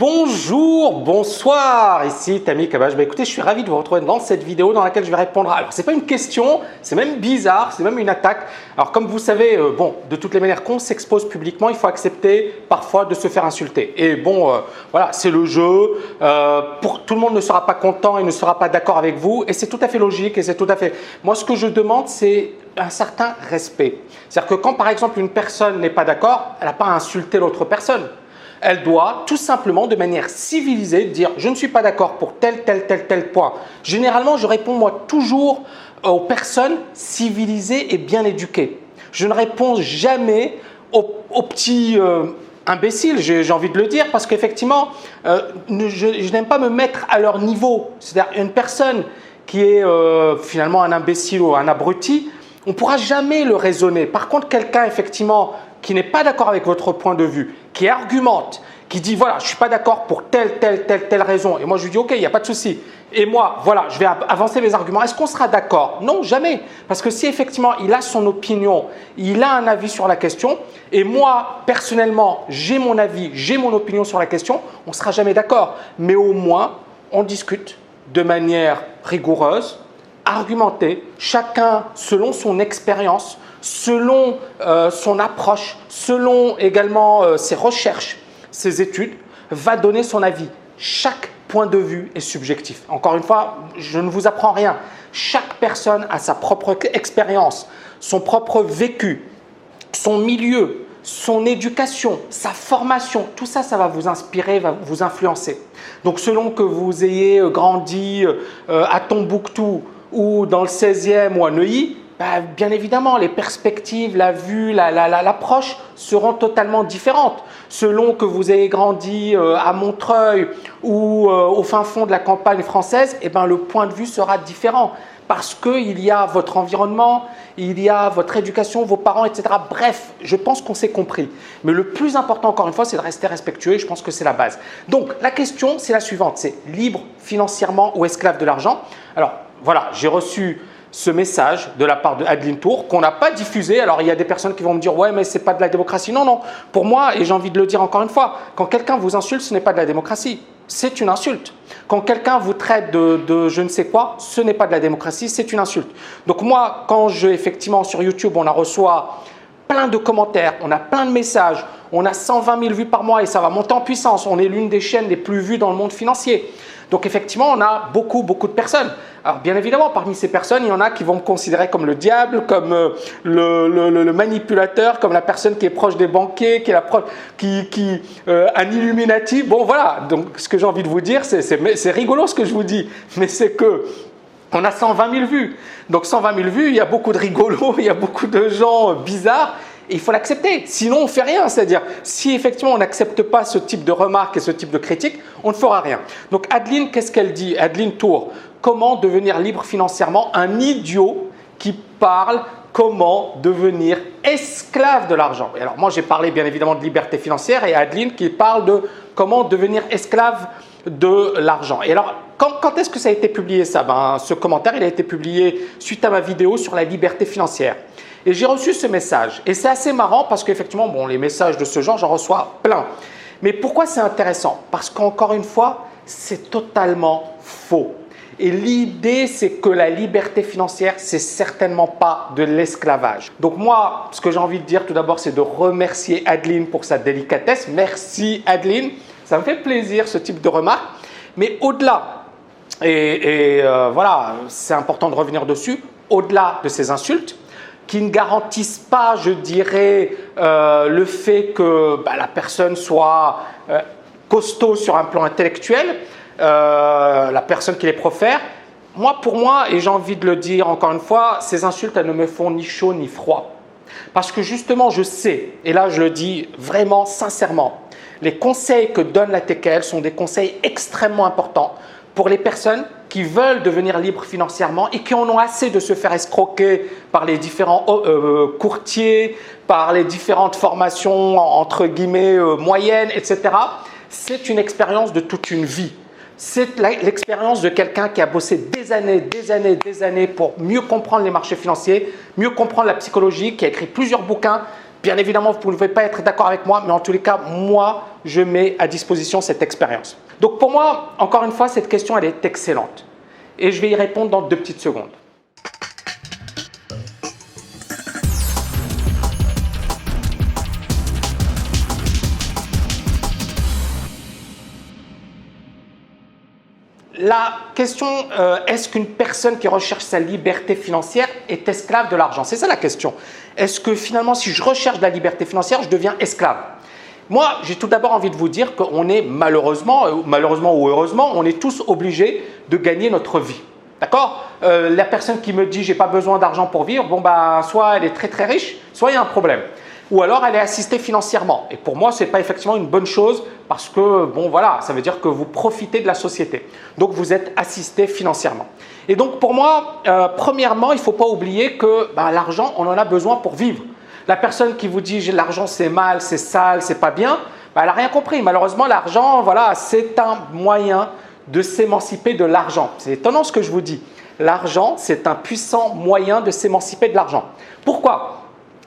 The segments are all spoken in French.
Bonjour, bonsoir, ici Tammy Kabbage. Écoutez, je suis ravi de vous retrouver dans cette vidéo dans laquelle je vais répondre. Alors, c'est pas une question, c'est même bizarre, c'est même une attaque. Alors, comme vous savez, de toutes les manières qu'on s'expose publiquement, il faut accepter parfois de se faire insulter. Et voilà, c'est le jeu. Tout le monde ne sera pas content et ne sera pas d'accord avec vous. Et c'est tout à fait logique et c'est tout à fait… Moi, ce que je demande, c'est un certain respect. C'est-à-dire que quand, par exemple, une personne n'est pas d'accord, elle n'a pas à insulter l'autre personne. Elle doit tout simplement, de manière civilisée, dire « je ne suis pas d'accord pour tel point ». Généralement, je réponds moi toujours aux personnes civilisées et bien éduquées. Je ne réponds jamais aux petits imbéciles, j'ai envie de le dire, parce qu'effectivement, je n'aime pas me mettre à leur niveau. C'est-à-dire une personne qui est finalement un imbécile ou un abruti, on ne pourra jamais le raisonner. Par contre, quelqu'un effectivement qui n'est pas d'accord avec votre point de vue, qui argumente, qui dit voilà, je ne suis pas d'accord pour telle raison. Et moi, je lui dis ok, il n'y a pas de souci. Et moi, voilà, je vais avancer mes arguments. Est-ce qu'on sera d'accord? Non, jamais. Parce que si effectivement, il a son opinion, il a un avis sur la question, et moi, personnellement, j'ai mon avis, j'ai mon opinion sur la question, on ne sera jamais d'accord. Mais au moins, on discute de manière rigoureuse, argumentée, chacun selon son expérience, selon son approche, selon également ses recherches, ses études, va donner son avis. Chaque point de vue est subjectif. Encore une fois, je ne vous apprends rien. Chaque personne a sa propre expérience, son propre vécu, son milieu, son éducation, sa formation. Tout ça, ça va vous inspirer, va vous influencer. Donc, selon que vous ayez grandi à Tombouctou ou dans le 16e ou à Neuilly, bien évidemment, les perspectives, la vue, l'approche seront totalement différentes. Selon que vous ayez grandi à Montreuil ou au fin fond de la campagne française, le point de vue sera différent parce qu'il y a votre environnement, il y a votre éducation, vos parents, etc. Bref, je pense qu'on s'est compris. Mais le plus important, encore une fois, c'est de rester respectueux et je pense que c'est la base. Donc, la question, c'est la suivante, c'est libre financièrement ou esclave de l'argent? Alors, voilà, j'ai reçu ce message de la part de Adeline Tour qu'on n'a pas diffusé. Alors, il y a des personnes qui vont me dire « ouais, mais ce n'est pas de la démocratie ». Non, non. Pour moi, et j'ai envie de le dire encore une fois, quand quelqu'un vous insulte, ce n'est pas de la démocratie. C'est une insulte. Quand quelqu'un vous traite de je ne sais quoi, ce n'est pas de la démocratie, c'est une insulte. Donc moi, quand effectivement, sur YouTube, on a reçoit plein de commentaires, on a plein de messages, on a 120 000 vues par mois et ça va monter en puissance. On est l'une des chaînes les plus vues dans le monde financier. Donc effectivement, on a beaucoup de personnes. Alors bien évidemment, parmi ces personnes, il y en a qui vont me considérer comme le diable, comme le manipulateur, comme la personne qui est proche des banquiers, un Illuminati. Bon voilà, donc ce que j'ai envie de vous dire, c'est rigolo ce que je vous dis, mais c'est que on a 120 000 vues. Donc 120 000 vues, il y a beaucoup de rigolos, il y a beaucoup de gens bizarres. Et il faut l'accepter, sinon on ne fait rien. C'est-à-dire, si effectivement on n'accepte pas ce type de remarques et ce type de critiques, on ne fera rien. Donc Adeline, qu'est-ce qu'elle dit? Adeline Tour, comment devenir libre financièrement? Un idiot qui parle comment devenir esclave de l'argent. Et alors moi j'ai parlé bien évidemment de liberté financière et Adeline qui parle de comment devenir esclave de l'argent. Et alors, quand est-ce que ça a été publié ça? Ce commentaire, il a été publié suite à ma vidéo sur la liberté financière. Et j'ai reçu ce message. Et c'est assez marrant parce qu'effectivement, les messages de ce genre, j'en reçois plein. Mais pourquoi c'est intéressant? Parce qu'encore une fois, c'est totalement faux. Et l'idée, c'est que la liberté financière, c'est certainement pas de l'esclavage. Donc moi, ce que j'ai envie de dire tout d'abord, c'est de remercier Adeline pour sa délicatesse. Merci Adeline, ça me fait plaisir ce type de remarque. Mais au-delà, voilà, c'est important de revenir dessus, au-delà de ces insultes, qui ne garantissent pas, je dirais, le fait que la personne soit costaud sur un plan intellectuel, la personne qui les profère. Pour moi, et j'ai envie de le dire encore une fois, ces insultes, elles ne me font ni chaud ni froid. Parce que justement, je sais, et là je le dis vraiment sincèrement, les conseils que donne la TKL sont des conseils extrêmement importants pour les personnes qui veulent devenir libres financièrement et qui en ont assez de se faire escroquer par les différents courtiers, par les différentes formations entre guillemets moyennes, etc. C'est une expérience de toute une vie. C'est l'expérience de quelqu'un qui a bossé des années pour mieux comprendre les marchés financiers, mieux comprendre la psychologie, qui a écrit plusieurs bouquins, Bien évidemment, vous ne pouvez pas être d'accord avec moi, mais en tous les cas, moi, je mets à disposition cette expérience. Donc pour moi, encore une fois, cette question, elle est excellente. Et je vais y répondre dans 2 petites secondes. La question, est-ce qu'une personne qui recherche sa liberté financière est esclave de l'argent? C'est ça la question. Est-ce que finalement, si je recherche de la liberté financière, je deviens esclave? Moi, j'ai tout d'abord envie de vous dire qu'on est malheureusement ou heureusement, on est tous obligés de gagner notre vie. D'accord? La personne qui me dit « j'ai pas besoin d'argent pour vivre », bon bah, soit elle est très très riche, soit il y a un problème. Ou alors elle est assistée financièrement. Et pour moi, ce n'est pas effectivement une bonne chose parce que, bon voilà, ça veut dire que vous profitez de la société. Donc, vous êtes assisté financièrement. Et donc, pour moi, premièrement, il ne faut pas oublier que l'argent, on en a besoin pour vivre. La personne qui vous dit « l'argent, c'est mal, c'est sale, c'est pas bien », elle n'a rien compris. Malheureusement, l'argent, voilà, c'est un moyen de s'émanciper de l'argent. C'est étonnant ce que je vous dis. L'argent, c'est un puissant moyen de s'émanciper de l'argent. Pourquoi ?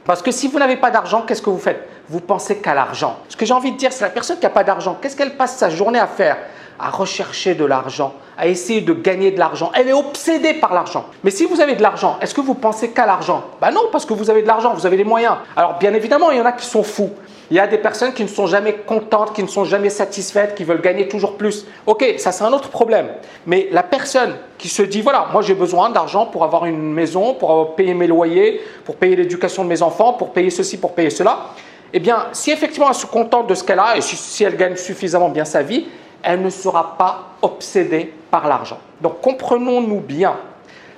Parce que si vous n'avez pas d'argent, qu'est-ce que vous faites? Vous pensez qu'à l'argent. Ce que j'ai envie de dire, c'est la personne qui n'a pas d'argent, qu'est-ce qu'elle passe sa journée à faire? À rechercher de l'argent, à essayer de gagner de l'argent. Elle est obsédée par l'argent. Mais si vous avez de l'argent, est-ce que vous pensez qu'à l'argent? Non, parce que vous avez de l'argent, vous avez les moyens. Alors bien évidemment, il y en a qui sont fous. Il y a des personnes qui ne sont jamais contentes, qui ne sont jamais satisfaites, qui veulent gagner toujours plus. Ok, ça c'est un autre problème. Mais la personne qui se dit, voilà, moi j'ai besoin d'argent pour avoir une maison, pour payer mes loyers, pour payer l'éducation de mes enfants, pour payer ceci, pour payer cela. Eh bien, si effectivement elle se contente de ce qu'elle a et si elle gagne suffisamment bien sa vie, elle ne sera pas obsédée par l'argent. Donc comprenons-nous bien,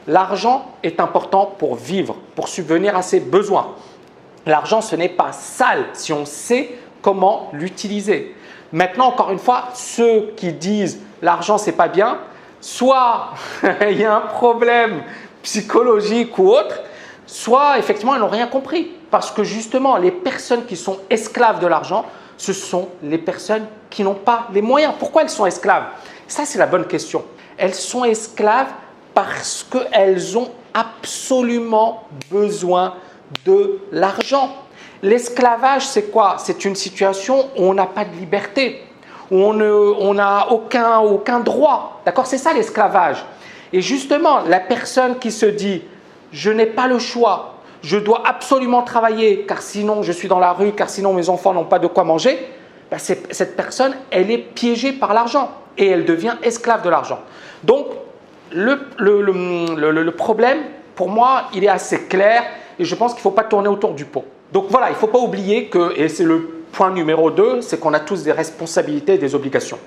l'argent est important pour vivre, pour subvenir à ses besoins. L'argent, ce n'est pas sale si on sait comment l'utiliser. Maintenant, encore une fois, ceux qui disent l'argent, c'est pas bien, soit il y a un problème psychologique ou autre, soit effectivement, ils n'ont rien compris. Parce que justement, les personnes qui sont esclaves de l'argent, ce sont les personnes qui n'ont pas les moyens. Pourquoi elles sont esclaves? Ça, c'est la bonne question. Elles sont esclaves parce qu'elles ont absolument besoin de l'argent. L'esclavage, c'est quoi? C'est une situation où on n'a pas de liberté, où on n'a aucun droit. D'accord? C'est ça l'esclavage. Et justement, la personne qui se dit « je n'ai pas le choix, je dois absolument travailler car sinon je suis dans la rue, car sinon mes enfants n'ont pas de quoi manger », cette personne, elle est piégée par l'argent et elle devient esclave de l'argent. Donc, le problème, pour moi, il est assez clair. Et je pense qu'il ne faut pas tourner autour du pot. Donc voilà, il ne faut pas oublier que, et c'est le point numéro 2, c'est qu'on a tous des responsabilités et des obligations.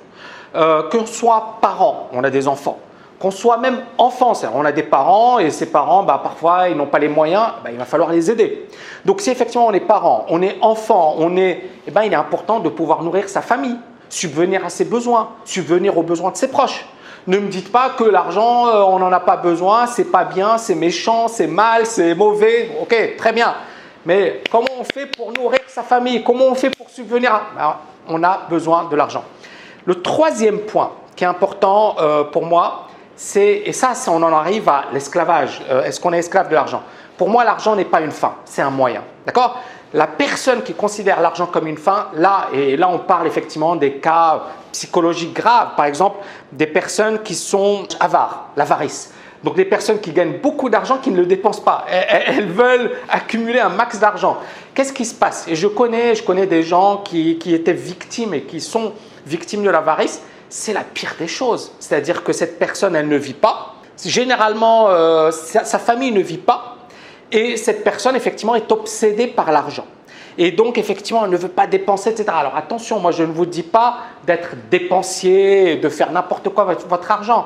Qu'on soit parents, on a des enfants. Qu'on soit même enfants, on a des parents et ces parents, parfois, ils n'ont pas les moyens, il va falloir les aider. Donc si effectivement on est parents, on est enfants, il est important de pouvoir nourrir sa famille, subvenir à ses besoins, subvenir aux besoins de ses proches. Ne me dites pas que l'argent, on n'en a pas besoin, c'est pas bien, c'est méchant, c'est mal, c'est mauvais. Ok, très bien. Mais comment on fait pour nourrir sa famille? Comment on fait pour subvenir on a besoin de l'argent. Le troisième point qui est important pour moi, et ça, on en arrive à l'esclavage. Est-ce qu'on est esclave de l'argent? Pour moi, l'argent n'est pas une fin, c'est un moyen. D'accord? La personne qui considère l'argent comme une fin, là on parle effectivement des cas psychologiques graves. Par exemple, des personnes qui sont avares, l'avarice. Donc des personnes qui gagnent beaucoup d'argent qui ne le dépensent pas. Elles veulent accumuler un max d'argent. Qu'est-ce qui se passe? Et je connais des gens qui étaient victimes et qui sont victimes de l'avarice. C'est la pire des choses. C'est-à-dire que cette personne, elle ne vit pas. Généralement, sa famille ne vit pas. Et cette personne, effectivement, est obsédée par l'argent. Et donc, effectivement, elle ne veut pas dépenser, etc. Alors, attention, moi, je ne vous dis pas d'être dépensier, de faire n'importe quoi avec votre argent.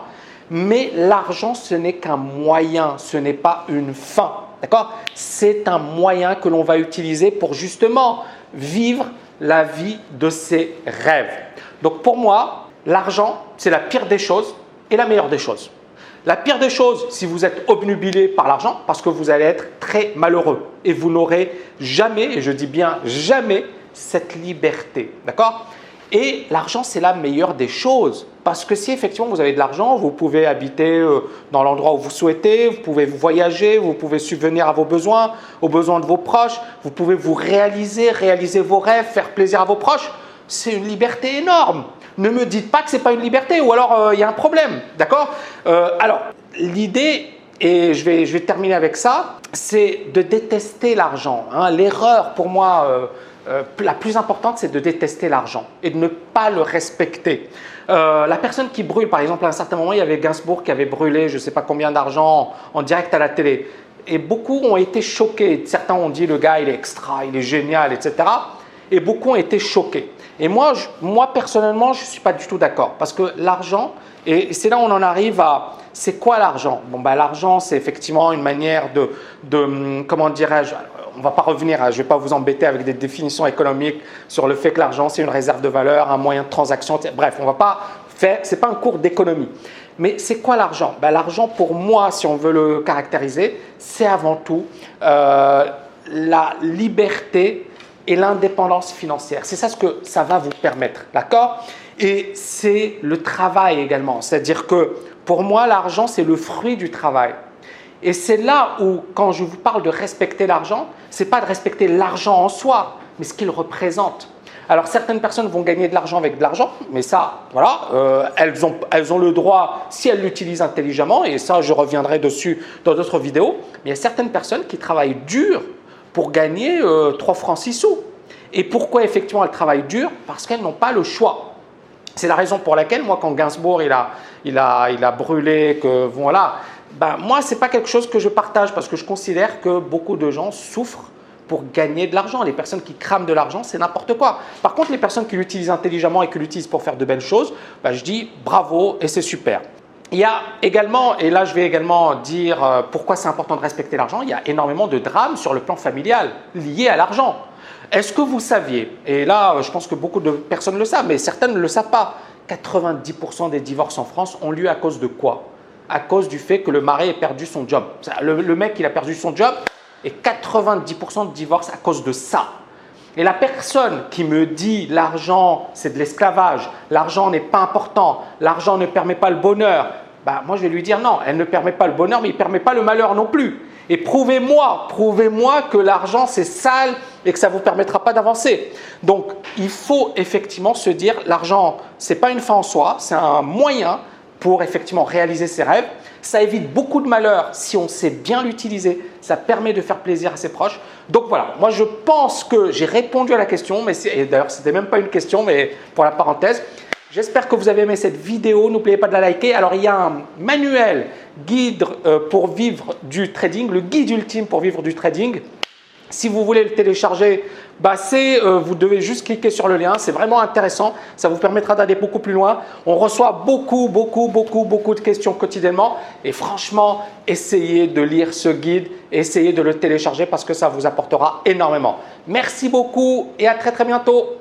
Mais l'argent, ce n'est qu'un moyen, ce n'est pas une fin. D'accord? C'est un moyen que l'on va utiliser pour justement vivre la vie de ses rêves. Donc, pour moi, l'argent, c'est la pire des choses et la meilleure des choses. La pire des choses, si vous êtes obnubilé par l'argent, parce que vous allez être très malheureux et vous n'aurez jamais, et je dis bien jamais, cette liberté. D'accord? Et l'argent, c'est la meilleure des choses. Parce que si effectivement vous avez de l'argent, vous pouvez habiter dans l'endroit où vous souhaitez, vous pouvez voyager, vous pouvez subvenir à vos besoins, aux besoins de vos proches, vous pouvez vous réaliser vos rêves, faire plaisir à vos proches. C'est une liberté énorme. Ne me dites pas que ce n'est pas une liberté ou alors il y a un problème. D'accord? Alors, l'idée, et je vais terminer avec ça, c'est de détester l'argent. Hein. L'erreur pour moi la plus importante, c'est de détester l'argent et de ne pas le respecter. La personne qui brûle, par exemple, à un certain moment, il y avait Gainsbourg qui avait brûlé je ne sais pas combien d'argent en direct à la télé. Et beaucoup ont été choqués. Certains ont dit le gars, il est extra, il est génial, etc. Et beaucoup ont été choqués. Et moi personnellement, je ne suis pas du tout d'accord. Parce que l'argent, et c'est là où on en arrive à, c'est quoi l'argent? Bon, ben, l'argent, c'est effectivement une manière comment dirais-je, on ne va pas revenir, je ne vais pas vous embêter avec des définitions économiques sur le fait que l'argent, c'est une réserve de valeur, un moyen de transaction. Bref, on ne va pas faire, ce n'est pas un cours d'économie. Mais c'est quoi l'argent? Ben, l'argent, pour moi, si on veut le caractériser, c'est avant tout la liberté et l'indépendance financière. C'est ça ce que ça va vous permettre, d'accord? Et c'est le travail également. C'est-à-dire que pour moi, l'argent, c'est le fruit du travail. Et c'est là où, quand je vous parle de respecter l'argent, ce n'est pas de respecter l'argent en soi, mais ce qu'il représente. Alors, certaines personnes vont gagner de l'argent avec de l'argent, mais ça, voilà, elles ont le droit si elles l'utilisent intelligemment, et ça, je reviendrai dessus dans d'autres vidéos. Mais il y a certaines personnes qui travaillent dur pour gagner 3 francs 6 sous. Et pourquoi effectivement elles travaillent dur? Parce qu'elles n'ont pas le choix. C'est la raison pour laquelle, moi, quand Gainsbourg il a brûlé, que voilà, ben, moi, ce n'est pas quelque chose que je partage parce que je considère que beaucoup de gens souffrent pour gagner de l'argent. Les personnes qui crament de l'argent, c'est n'importe quoi. Par contre, les personnes qui l'utilisent intelligemment et qui l'utilisent pour faire de belles choses, ben, je dis bravo et c'est super. Il y a également, et là je vais également dire pourquoi c'est important de respecter l'argent, il y a énormément de drames sur le plan familial liés à l'argent. Est-ce que vous saviez, et là je pense que beaucoup de personnes le savent, mais certaines ne le savent pas, 90% des divorces en France ont lieu à cause de quoi? À cause du fait que le mari ait perdu son job. Le mec, il a perdu son job et 90% de divorces à cause de ça. Et la personne qui me dit l'argent, c'est de l'esclavage, l'argent n'est pas important, l'argent ne permet pas le bonheur, bah, moi je vais lui dire non, elle ne permet pas le bonheur, mais il ne permet pas le malheur non plus. Et prouvez-moi que l'argent c'est sale et que ça ne vous permettra pas d'avancer. Donc il faut effectivement se dire l'argent, ce n'est pas une fin en soi, c'est un moyen pour effectivement réaliser ses rêves. Ça évite beaucoup de malheurs si on sait bien l'utiliser. Ça permet de faire plaisir à ses proches. Donc voilà, moi je pense que j'ai répondu à la question, mais et d'ailleurs ce n'était même pas une question, mais pour la parenthèse. J'espère que vous avez aimé cette vidéo. N'oubliez pas de la liker. Alors il y a un manuel guide pour vivre du trading, le guide ultime pour vivre du trading. Si vous voulez le télécharger, bah vous devez juste cliquer sur le lien. C'est vraiment intéressant. Ça vous permettra d'aller beaucoup plus loin. On reçoit beaucoup de questions quotidiennement. Et franchement, essayez de lire ce guide. Essayez de le télécharger parce que ça vous apportera énormément. Merci beaucoup et à très bientôt.